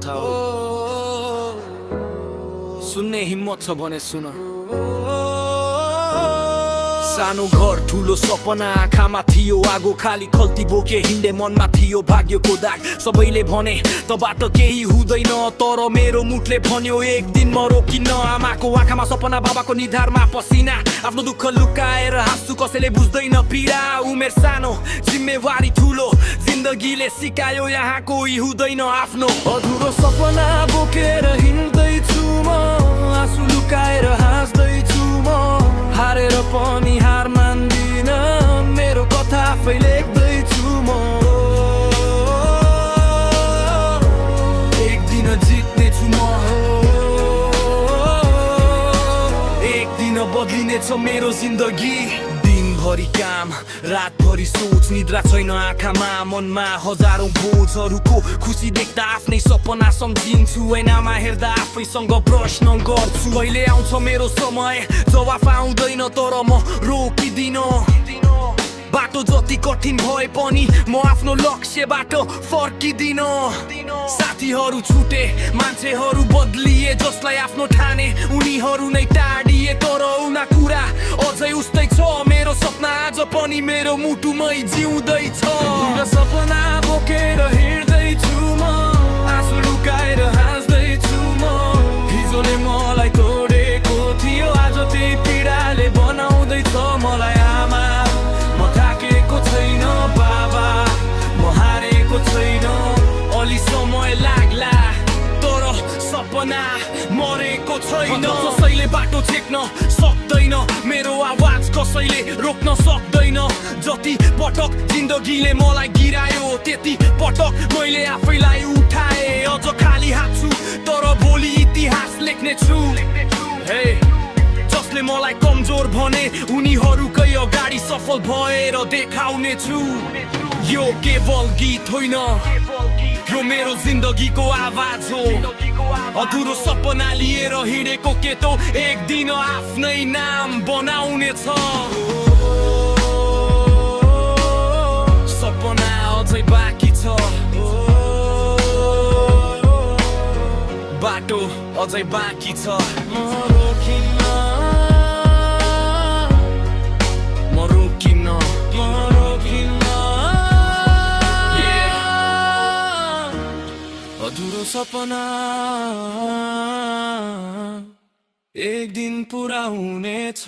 कथा हो। सुन्ने हिम्मत छ भने सुन। सानो घर ठुलो सपना आँखामा थियो आगो खाली खल्ती बोके हिँडे मनमा थियो भाग्यको दाग सबैले भने तबाट केही हुँदैन तर मेरो मुखले भन्यो एक दिन म रोकिन्न आमाको आँखामा सपना बाबाको निधारमा पसिना आफ्नो दुःख लुकाएर हाँस्छु कसैले बुझ्दैन पीडा उमेर सानो जिम्मेवारी ठुलो जिन्दगीले सिकायो यहाँ कोही हुँदैन आफ्नो अधुरो सपना बोकेर हिँड्दैछु म आँसु लुकाएर हाँस्दैछु म हारेर पनि हार मान्दिन मेरो कथा आफै लेख्दैछु म एक दिन जित्नेछु म एक दिन बदलिनेछ मेरो जिन्दगी दिनभरि काम रातभरि सोच निद्रा छैन आँखामा मनमा हजारौं बोझहरूको खुसी देख्दा आफ्नै सपना सम्झिन्छु ऐनामा हेर्दा आफैसँग प्रश्न गर्छु कहिले आउँछ मेरो समय जवाफ आउँदैन तर म रोकिदिन बाटो जति कठिन भए पनि म आफ्नो लक्ष्यबाट फर्किदिन साथीहरू छुटे मान्छेहरू बदलिए जसलाई आफ्नो ठाने उनीहरू नै टाढिए तर उना कुरा अझै उस्तै छ मेरो सपना आज पनि मेरो मुटुमै जिउँदैछ सपना बोकेर हिँड्दैछु म आँसु लुकाएर हाँस्दैछु म हिजोले मलाई तोडेको थियो आज त्यही पीडाले बनाउँदैछ मलाई आमा म थाकेको छैन बाबा म हारेको छैन अलि समय लाग्ला तर सपना मरेको छैन कसैले बाटो छेक्न सक्दैन मेरो आवाज कसैले रोक्न सक्दैन जति पटक जिन्दगीले मलाई गिरायो त्यति पटक मैले आफैलाई उठाए अझ खाली हात छु तर भोलि इतिहास लेख्ने छु हे जसले मलाई कमजोर भने उनीहरूकै अगाडि सफल भएर देखाउने छु यो केवल गीत होइन यो मेरो जिन्दगीको आवाज हो अधुरो सपना लिएर हिँडेको केटो एक दिन आफ्नै नाम बनाउने छ सपना अझै बाँकी छ बाटो अझै बाँकी छ अधुरो सपना एक दिन पुरा हुनेछ।